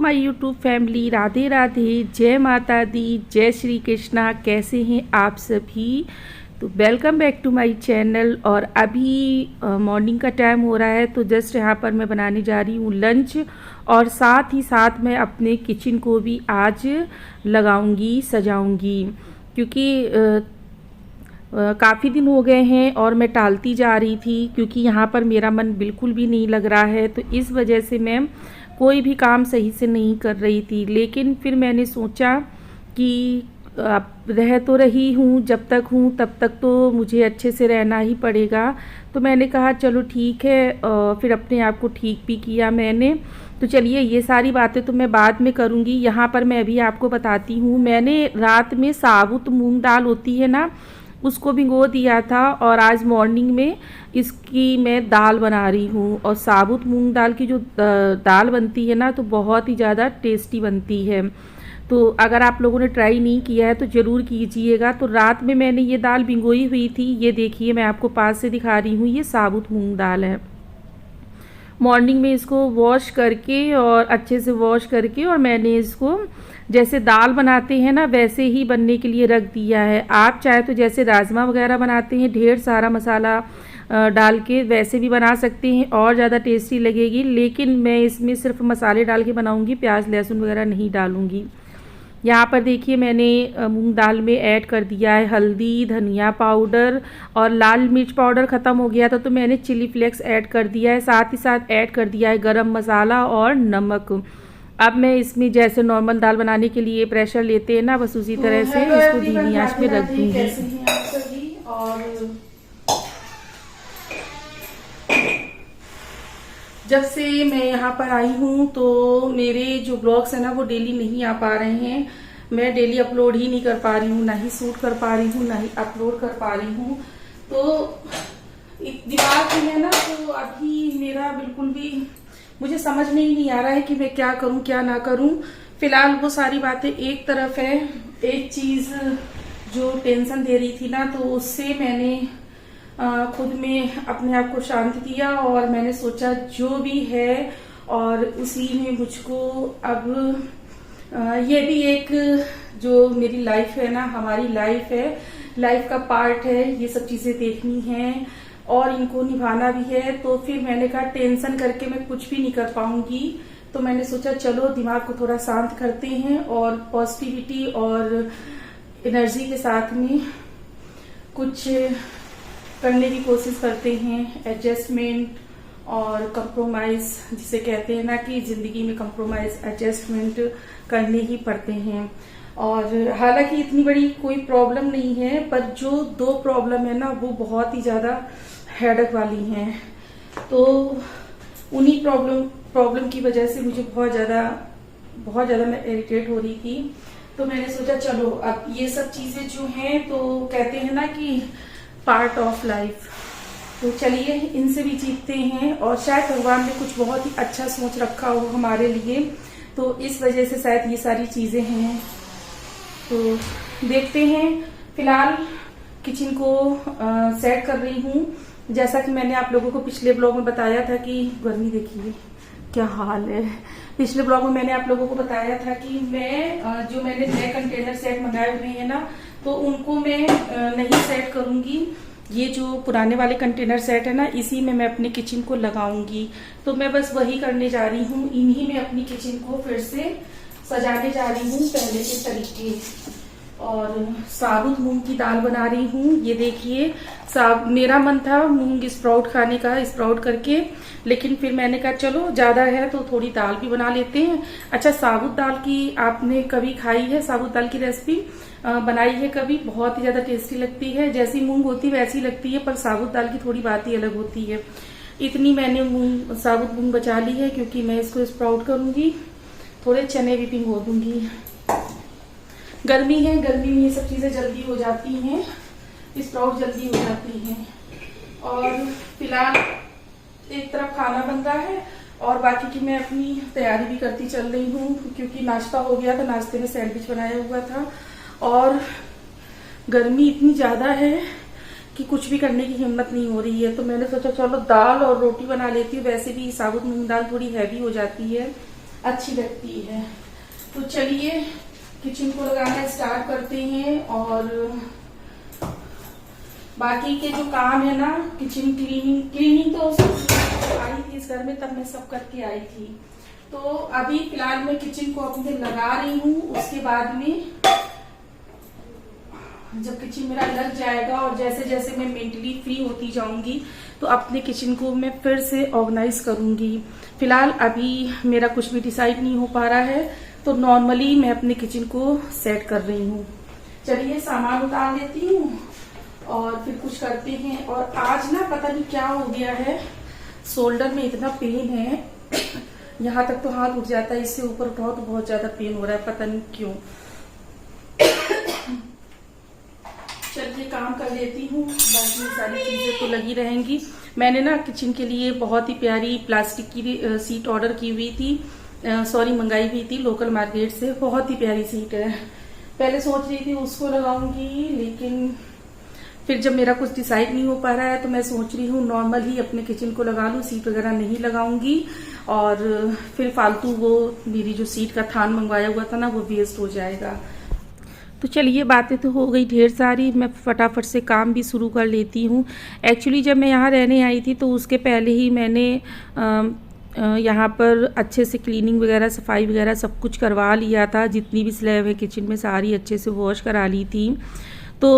My YouTube family. Radhe Radhe, जय माता दी, जय श्री कृष्णा। कैसे हैं आप सभी? तो welcome back to my channel. और अभी मॉर्निंग का टाइम हो रहा है, तो जस्ट यहाँ पर मैं बनाने जा रही हूँ लंच, और साथ ही साथ मैं अपने किचन को भी आज लगाऊंगी, सजाऊंगी, क्योंकि काफ़ी दिन हो गए हैं और मैं टालती जा रही थी, क्योंकि यहाँ पर मेरा मन बिल्कुल भी नहीं लग रहा है। तो इस वजह से मैं कोई भी काम सही से नहीं कर रही थी। लेकिन फिर मैंने सोचा कि अब रह तो रही हूँ, जब तक हूँ तब तक तो मुझे अच्छे से रहना ही पड़ेगा। तो मैंने कहा चलो ठीक है, फिर अपने आप को ठीक भी किया मैंने। तो चलिए, ये सारी बातें तो मैं बाद में करूँगी। यहाँ पर मैं अभी आपको बताती हूँ, मैंने रात में साबुत मूंग दाल होती है ना, उसको भिगो दिया था, और आज मॉर्निंग में इसकी मैं दाल बना रही हूँ। और साबुत मूंग दाल की जो दाल बनती है ना, तो बहुत ही ज़्यादा टेस्टी बनती है। तो अगर आप लोगों ने ट्राई नहीं किया है तो ज़रूर कीजिएगा। तो रात में मैंने ये दाल भिगोई हुई थी। ये देखिए, मैं आपको पास से दिखा रही हूँ, ये साबुत मूंग दाल है। मॉर्निंग में इसको वॉश करके, और अच्छे से वॉश करके, और मैंने इसको जैसे दाल बनाते हैं ना, वैसे ही बनने के लिए रख दिया है। आप चाहे तो जैसे राजमा वगैरह बनाते हैं ढेर सारा मसाला डाल के, वैसे भी बना सकते हैं और ज़्यादा टेस्टी लगेगी। लेकिन मैं इसमें सिर्फ मसाले डाल के बनाऊंगी, प्याज लहसुन वगैरह नहीं डालूंगी। यहाँ पर देखिए, मैंने मूंग दाल में ऐड कर दिया है हल्दी, धनिया पाउडर, और लाल मिर्च पाउडर ख़त्म हो गया था तो मैंने चिली फ्लेक्स ऐड कर दिया है। साथ ही साथ ऐड कर दिया है गरम मसाला और नमक। अब मैं इसमें जैसे नॉर्मल दाल बनाने के लिए प्रेशर लेते हैं ना, बस उसी तरह से इसको धीमी आंच में रख दूँगी। और जब से मैं यहाँ पर आई हूँ तो मेरे जो ब्लॉग्स हैं ना, वो डेली नहीं आ पा रहे हैं। मैं डेली अपलोड ही नहीं कर पा रही हूँ, ना ही शूट कर पा रही हूँ, ना ही अपलोड कर पा रही हूँ। तो दिमाग में है ना, तो अभी मेरा बिल्कुल भी मुझे समझ में ही नहीं आ रहा है कि मैं क्या करूँ क्या ना करूँ। फिलहाल वो सारी बातें एक तरफ है। एक चीज जो टेंशन दे रही थी ना, तो उससे मैंने खुद में अपने आप को शांत किया, और मैंने सोचा जो भी है, और उसी में मुझको अब ये भी एक जो मेरी लाइफ है ना, हमारी लाइफ है, लाइफ का पार्ट है, ये सब चीजें देखनी है और इनको निभाना भी है। तो फिर मैंने कहा टेंशन करके मैं कुछ भी नहीं कर पाऊंगी। तो मैंने सोचा चलो दिमाग को थोड़ा शांत करते हैं, और पॉजिटिविटी और एनर्जी के साथ में कुछ करने की कोशिश करते हैं। एडजस्टमेंट और कंप्रोमाइज, जिसे कहते हैं ना कि जिंदगी में कंप्रोमाइज एडजस्टमेंट करने ही पड़ते हैं। और हालांकि इतनी बड़ी कोई प्रॉब्लम नहीं है, पर जो दो प्रॉब्लम है ना, वो बहुत ही ज्यादा हेडेक वाली हैं। तो उन्हीं प्रॉब्लम की वजह से मुझे बहुत ज्यादा मैं इरिटेट हो रही थी। तो मैंने सोचा चलो अब ये सब चीजें जो हैं, तो कहते हैं ना कि पार्ट ऑफ लाइफ, तो चलिए इनसे भी जीतते हैं। और शायद भगवान ने कुछ बहुत ही अच्छा सोच रखा हो हमारे लिए, तो इस वजह से शायद ये सारी चीजें हैं। तो देखते हैं। फिलहाल किचन को सेट कर रही हूँ। जैसा कि मैंने आप लोगों को पिछले ब्लॉग में बताया था कि गर्मी देखिए क्या हाल है। पिछले ब्लॉग में मैंने आप लोगों को बताया था कि मैं जो मैंने नए कंटेनर सेट मंगाए हुए हैं ना, तो उनको मैं नहीं सेट करूंगी। ये जो पुराने वाले कंटेनर सेट है ना, इसी में मैं अपनी किचन को लगाऊंगी। तो मैं बस वही करने जा रही हूँ, इन्हीं में अपनी किचन को फिर से सजाने जा रही हूँ पहले के तरीके। और साबुत मूंग की दाल बना रही हूँ। ये देखिए, मेरा मन था मूंग स्प्राउट खाने का, स्प्राउट करके, लेकिन फिर मैंने कहा चलो ज्यादा है तो थोड़ी दाल भी बना लेते हैं। अच्छा, साबुत दाल की आपने कभी खाई है? साबुत दाल की रेसिपी बनाई है कभी? बहुत ही ज्यादा टेस्टी लगती है। जैसी मूंग होती है वैसी लगती है, पर साबुत दाल की थोड़ी बात ही अलग होती है। इतनी मैंने साबुत मूंग बचा ली है, क्योंकि मैं इसको स्प्राउट करूंगी। थोड़े चने भी भिगो दूंगी। गर्मी है, गर्मी में ये सब चीजें जल्दी हो जाती हैं, स्प्राउट जल्दी हो जाती हैं। और फिलहाल एक तरफ खाना बन रहा है, और बाकी की मैं अपनी तैयारी भी करती चल रही हूँ, क्योंकि नाश्ता हो गया था। नाश्ते में सैंडविच बनाया हुआ था, और गर्मी इतनी ज्यादा है कि कुछ भी करने की हिम्मत नहीं हो रही है। तो मैंने सोचा चलो दाल और रोटी बना लेती हूँ। वैसे भी साबुत मूंग दाल थोड़ी हैवी हो जाती है, अच्छी लगती है। तो चलिए किचन को लगाना स्टार्ट करते हैं। और बाकी के जो काम है ना, किचन क्लीनिंग तो आई थी इस घर में, तब मैं सब करके आई थी। तो अभी फिलहाल मैं किचन को अपने लगा रही हूँ। उसके बाद में जब किचन मेरा लग जाएगा और जैसे जैसे मैं मेंटली फ्री होती जाऊंगी तो अपने किचन को मैं फिर से ऑर्गेनाइज करूंगी। फिलहाल अभी मेरा कुछ भी डिसाइड नहीं हो पा रहा है, तो नॉर्मली मैं अपने किचन को सेट कर रही हूँ। चलिए सामान उतार लेती हूँ और फिर कुछ करते हैं। और आज ना पता नहीं क्या हो गया है, शोल्डर में इतना पेन है, यहाँ तक तो हाथ उठ जाता है, इससे ऊपर उठाओ तो बहुत ज्यादा पेन हो रहा है, पता नहीं क्यों। चलिए काम कर लेती हूँ, बाकी सारी चीजें तो लगी रहेंगी। मैंने ना किचन के लिए बहुत ही प्यारी प्लास्टिक की सीट ऑर्डर की हुई थी, मंगाई हुई थी लोकल मार्केट से। बहुत ही प्यारी सीट है। पहले सोच रही थी उसको लगाऊंगी, लेकिन फिर जब मेरा कुछ डिसाइड नहीं हो पा रहा है तो मैं सोच रही हूँ नॉर्मल ही अपने किचन को लगा लूँ, सीट वगैरह नहीं लगाऊंगी। और फिर फालतू वो मेरी जो सीट का थान मंगवाया हुआ था ना, वो वेस्ट हो जाएगा। तो चलिए बातें तो हो गई ढेर सारी, मैं फटाफट से काम भी शुरू कर लेती हूँ। एक्चुअली जब मैं यहाँ रहने आई थी तो उसके पहले ही मैंने यहाँ पर अच्छे से क्लीनिंग वगैरह, सफाई वगैरह सब कुछ करवा लिया था। जितनी भी स्लैब है किचन में सारी अच्छे से वॉश करा ली थी। तो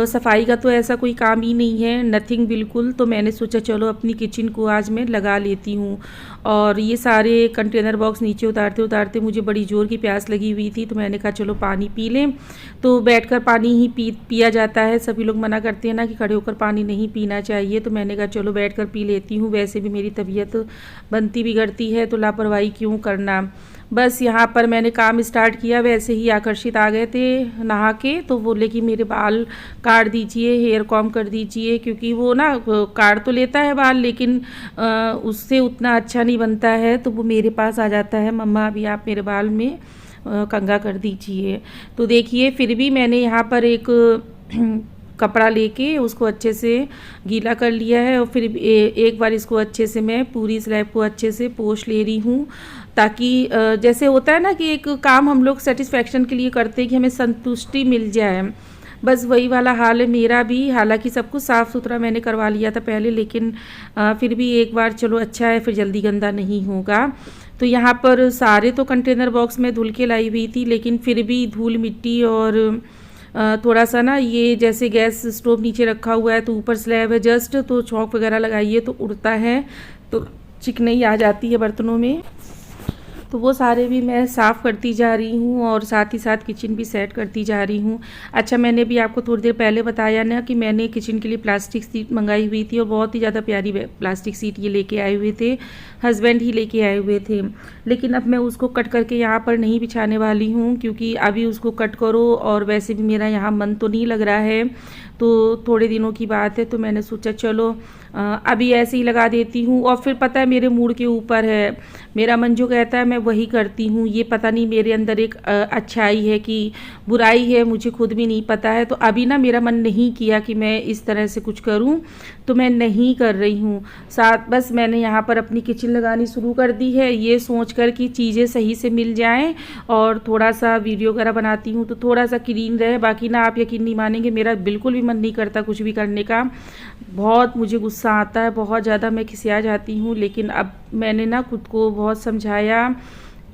सफाई का तो ऐसा कोई काम ही नहीं है, नथिंग बिल्कुल। तो मैंने सोचा चलो अपनी किचन को आज मैं लगा लेती हूँ। और ये सारे कंटेनर बॉक्स नीचे उतारते उतारते मुझे बड़ी ज़ोर की प्यास लगी हुई थी, तो मैंने कहा चलो पानी पी लें। तो बैठकर पानी ही पिया जाता है। सभी लोग मना करते हैं ना कि खड़े होकर पानी नहीं पीना चाहिए, तो मैंने कहा चलो बैठकर पी लेती हूँ। वैसे भी मेरी तबीयत बनती बिगड़ती है, तो लापरवाही क्यों करना। बस यहाँ पर मैंने काम स्टार्ट किया, वैसे ही आकर्षित आ गए थे नहा के, तो बोले कि मेरे बाल काट दीजिए, हेयर कॉम कर दीजिए। क्योंकि वो ना काट तो लेता है बाल, लेकिन उससे उतना अच्छा नहीं बनता है। तो वो मेरे पास आ जाता है, मम्मा अभी आप मेरे बाल में कंघा कर दीजिए। तो देखिए फिर भी मैंने यहाँ पर एक कपड़ा लेके उसको अच्छे से गीला कर लिया है। और फिर एक बार इसको अच्छे से मैं पूरी स्लैब को अच्छे से पोंछ ले रही हूँ, ताकि जैसे होता है ना कि एक काम हम लोग सेटिस्फेक्शन के लिए करते हैं कि हमें संतुष्टि मिल जाए, बस वही वाला हाल है मेरा भी। हालांकि सब कुछ साफ़ सुथरा मैंने करवा लिया था पहले, लेकिन फिर भी एक बार चलो अच्छा है, फिर जल्दी गंदा नहीं होगा। तो यहाँ पर सारे तो कंटेनर बॉक्स में धुल के लाई हुई थी, लेकिन फिर भी धूल मिट्टी और थोड़ा सा ना, ये जैसे गैस स्टोव नीचे रखा हुआ है तो ऊपर स्लैब है जस्ट, तो चौक वगैरह लगाइए तो उड़ता है, तो चिकनाई आ जाती है बर्तनों में। तो वो सारे भी मैं साफ़ करती जा रही हूँ और साथ ही साथ किचन भी सेट करती जा रही हूँ। अच्छा, मैंने भी आपको थोड़ी देर पहले बताया ना कि मैंने किचन के लिए प्लास्टिक सीट मंगाई हुई थी, और बहुत ही ज़्यादा प्यारी प्लास्टिक सीट ये लेके आए हुए थे, हस्बैंड ही लेके आए हुए थे। लेकिन अब मैं उसको कट करके यहाँ पर नहीं बिछाने वाली हूँ, क्योंकि अभी उसको कट करो और वैसे भी मेरा यहाँ मन तो नहीं लग रहा है, तो थोड़े दिनों की बात है। तो मैंने सोचा चलो अभी ऐसे ही लगा देती हूँ। और फिर पता है मेरे मूड के ऊपर है, मेरा मन जो कहता है मैं वही करती हूँ। ये पता नहीं मेरे अंदर एक अच्छाई है कि बुराई है, मुझे खुद भी नहीं पता है। तो अभी ना मेरा मन नहीं किया कि मैं इस तरह से कुछ करूँ, तो मैं नहीं कर रही हूँ। साथ बस मैंने यहाँ पर अपनी किचन लगानी शुरू कर दी है, ये सोच कर कि चीज़ें सही से मिल जाएं, और थोड़ा सा वीडियो वगैरह बनाती हूँ तो थोड़ा सा क्लीन रहे। बाकी ना आप यकीन नहीं मानेंगे, मेरा बिल्कुल भी मन नहीं करता कुछ भी करने का। बहुत मुझे गुस्सा आता है, बहुत ज़्यादा मैं खिसिया जाती हूँ। लेकिन अब मैंने ना खुद को बहुत समझाया,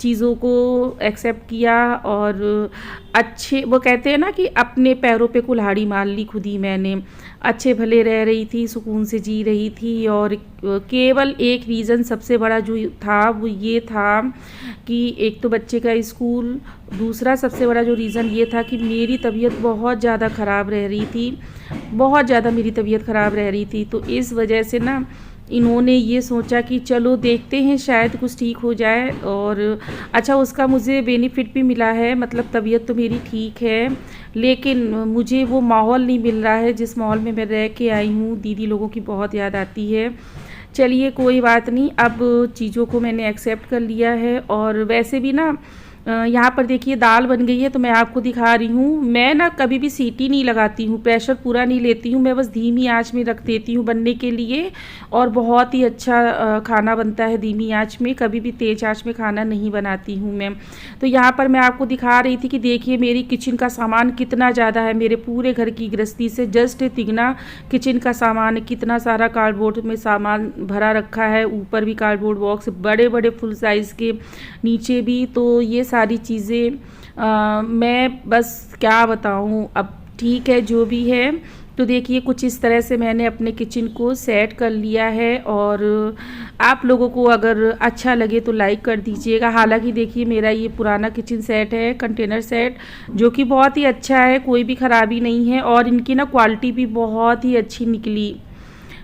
चीज़ों को एक्सेप्ट किया, और अच्छे वो कहते हैं ना कि अपने पैरों पे कुल्हाड़ी मार ली खुद ही मैंने। अच्छे भले रह रही थी, सुकून से जी रही थी, और केवल एक रीज़न सबसे बड़ा जो था वो ये था कि एक तो बच्चे का स्कूल, दूसरा सबसे बड़ा जो रीज़न ये था कि मेरी तबीयत बहुत ज़्यादा ख़राब रह रही थी, बहुत ज़्यादा मेरी तबीयत ख़राब रह रही थी। तो इस वजह से ना इन्होंने ये सोचा कि चलो देखते हैं शायद कुछ ठीक हो जाए। और अच्छा, उसका मुझे बेनिफिट भी मिला है, मतलब तबीयत तो मेरी ठीक है, लेकिन मुझे वो माहौल नहीं मिल रहा है जिस माहौल में मैं रह के आई हूँ। दीदी लोगों की बहुत याद आती है। चलिए कोई बात नहीं, अब चीज़ों को मैंने एक्सेप्ट कर लिया है। और वैसे भी ना यहाँ पर देखिए दाल बन गई है, तो मैं आपको दिखा रही हूँ। मैं ना कभी भी सीटी नहीं लगाती हूँ, प्रेशर पूरा नहीं लेती हूँ, मैं बस धीमी आंच में रख देती हूँ बनने के लिए। और बहुत ही अच्छा खाना बनता है धीमी आंच में, कभी भी तेज़ आंच में खाना नहीं बनाती हूँ मैं। तो यहाँ पर मैं आपको दिखा रही थी कि देखिए मेरी किचन का सामान कितना ज़्यादा है, मेरे पूरे घर की गृहस्थी से जस्ट तिगना किचन का सामान है। कितना सारा कार्डबोर्ड में सामान भरा रखा है, ऊपर भी कार्डबोर्ड बॉक्स बड़े बड़े फुल साइज़ के, नीचे भी। तो ये सारी चीज़ें मैं बस क्या बताऊँ, अब ठीक है जो भी है। तो देखिए कुछ इस तरह से मैंने अपने किचन को सेट कर लिया है। और आप लोगों को अगर अच्छा लगे तो लाइक कर दीजिएगा। हालांकि देखिए मेरा ये पुराना किचन सेट है, कंटेनर सेट, जो कि बहुत ही अच्छा है, कोई भी ख़राबी नहीं है और इनकी ना क्वालिटी भी बहुत ही अच्छी निकली।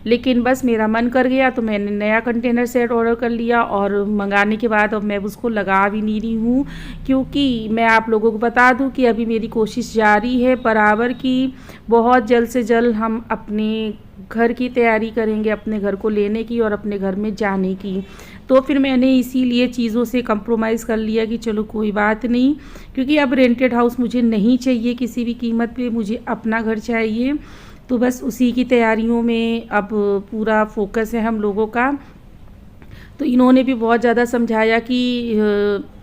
लेकिन बस मेरा मन कर गया तो मैंने नया कंटेनर सेट ऑर्डर कर लिया, और मंगाने के बाद अब मैं उसको लगा भी नहीं रही हूँ, क्योंकि मैं आप लोगों को बता दूँ कि अभी मेरी कोशिश जारी है बराबर की, बहुत जल्द से जल्द हम अपने घर की तैयारी करेंगे, अपने घर को लेने की और अपने घर में जाने की। तो फिर मैंने इसीलिए चीज़ों से कंप्रोमाइज़ कर लिया कि चलो कोई बात नहीं, क्योंकि अब रेंटेड हाउस मुझे नहीं चाहिए किसी भी कीमत पे, मुझे अपना घर चाहिए। तो बस उसी की तैयारियों में अब पूरा फोकस है हम लोगों का। तो इन्होंने भी बहुत ज़्यादा समझाया कि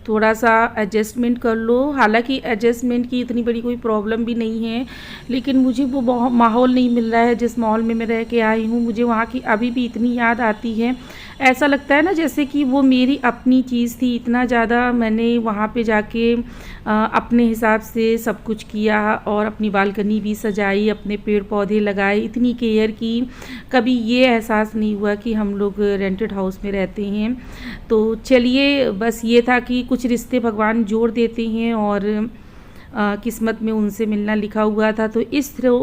थोड़ा सा एडजस्टमेंट कर लो। हालांकि एडजस्टमेंट की इतनी बड़ी कोई प्रॉब्लम भी नहीं है, लेकिन मुझे वो माहौल नहीं मिल रहा है जिस माहौल में मैं रह के आई हूँ। मुझे वहाँ की अभी भी इतनी याद आती है, ऐसा लगता है ना जैसे कि वो मेरी अपनी चीज़ थी। इतना ज़्यादा मैंने वहाँ पे जाके अपने हिसाब से सब कुछ किया, और अपनी बालकनी भी सजाई, अपने पेड़ पौधे लगाए, इतनी केयर की। कभी ये एहसास नहीं हुआ कि हम लोग रेंटेड हाउस में रहते हैं। तो चलिए, बस ये था कि कुछ रिश्ते भगवान जोड़ देते हैं, और किस्मत में उनसे मिलना लिखा हुआ था। तो इस थ्रू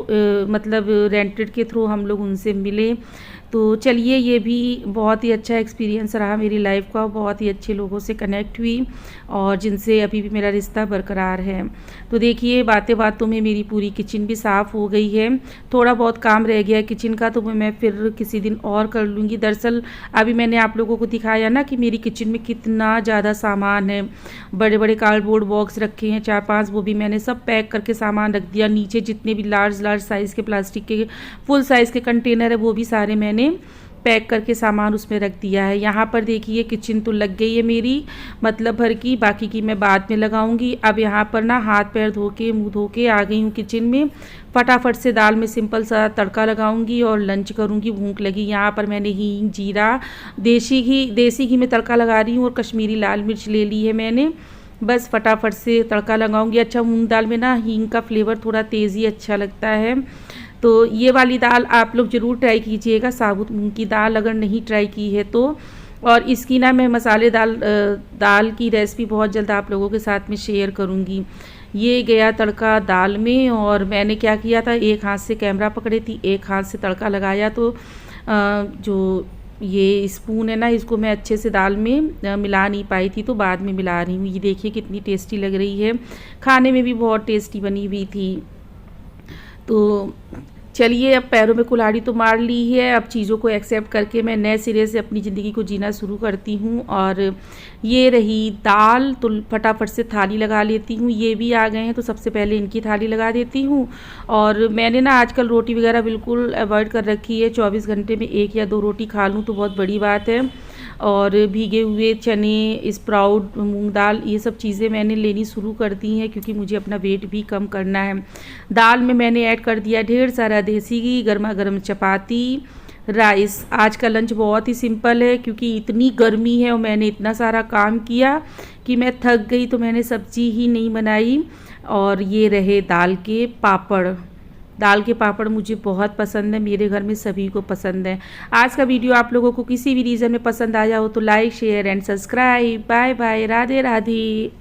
मतलब रेंटेड के थ्रू हम लोग उनसे मिले। तो चलिए, ये भी बहुत ही अच्छा एक्सपीरियंस रहा मेरी लाइफ का। बहुत ही अच्छे लोगों से कनेक्ट हुई, और जिनसे अभी भी मेरा रिश्ता बरकरार है। तो देखिए बातें बातों में मेरी पूरी किचन भी साफ़ हो गई है। थोड़ा बहुत काम रह गया है किचन का, तो मैं फिर किसी दिन और कर लूँगी। दरअसल अभी मैंने आप लोगों को दिखाया ना कि मेरी किचन में कितना ज़्यादा सामान है। बड़े बड़े कार्डबोर्ड बॉक्स रखे हैं 4-5, वो भी मैंने सब पैक करके सामान रख दिया। नीचे जितने भी लार्ज साइज़ के प्लास्टिक के फुल साइज़ के कंटेनर है, वो भी सारे मैंने पैक करके सामान उसमें रख दिया है। यहाँ पर देखिए किचन तो लग गई है मेरी, मतलब भर की, बाकी की मैं बाद में लगाऊंगी। अब यहाँ पर ना हाथ पैर धो के मुँह धो के आ गई हूँ किचन में। फटाफट से दाल में सिंपल सा तड़का लगाऊंगी और लंच करूँगी। भूख लगी। यहाँ पर मैंने हींग, जीरा, देसी घी में तड़का लगा रही हूँ, और कश्मीरी लाल मिर्च ले ली है मैंने। बस फटाफट से तड़का लगाऊंगी। अच्छा, मूंग दाल में ना हींग का फ्लेवर थोड़ा तेज़ी अच्छा लगता है। तो ये वाली दाल आप लोग ज़रूर ट्राई कीजिएगा, साबुत मूंग की दाल अगर नहीं ट्राई की है तो। और इसकी ना मैं मसालेदार दाल की रेसिपी बहुत जल्द आप लोगों के साथ में शेयर करूँगी। ये गया तड़का दाल में, और मैंने क्या किया था, एक हाथ से कैमरा पकड़े थी, एक हाथ से तड़का लगाया। तो जो ये स्पून है ना, इसको मैं अच्छे से दाल में मिला नहीं पाई थी, तो बाद में मिला रही हूँ। ये देखिए कितनी टेस्टी लग रही है, खाने में भी बहुत टेस्टी बनी हुई थी। तो चलिए, अब पैरों में कुल्हाड़ी तो मार ली है, अब चीज़ों को एक्सेप्ट करके मैं नए सिरे से अपनी ज़िंदगी को जीना शुरू करती हूँ। और ये रही दाल, तो फटाफट से थाली लगा लेती हूँ। ये भी आ गए हैं, तो सबसे पहले इनकी थाली लगा देती हूँ। और मैंने ना आजकल रोटी वगैरह बिल्कुल अवॉइड कर रखी है, 24 घंटे में 1 या 2 रोटी खा लूँ तो बहुत बड़ी बात है। और भीगे हुए चने, स्प्राउट, मूंग दाल, ये सब चीज़ें मैंने लेनी शुरू कर दी हैं, क्योंकि मुझे अपना वेट भी कम करना है। दाल में मैंने ऐड कर दिया ढेर सारा देसी घी, गर्मा गर्म चपाती, राइस। आज का लंच बहुत ही सिंपल है, क्योंकि इतनी गर्मी है और मैंने इतना सारा काम किया कि मैं थक गई, तो मैंने सब्जी ही नहीं बनाई। और ये रहे दाल के पापड़। दाल के पापड़ मुझे बहुत पसंद है, मेरे घर में सभी को पसंद है। आज का वीडियो आप लोगों को किसी भी रीज़न में पसंद आया हो तो like, share and subscribe. Bye bye, Radhe Radhe.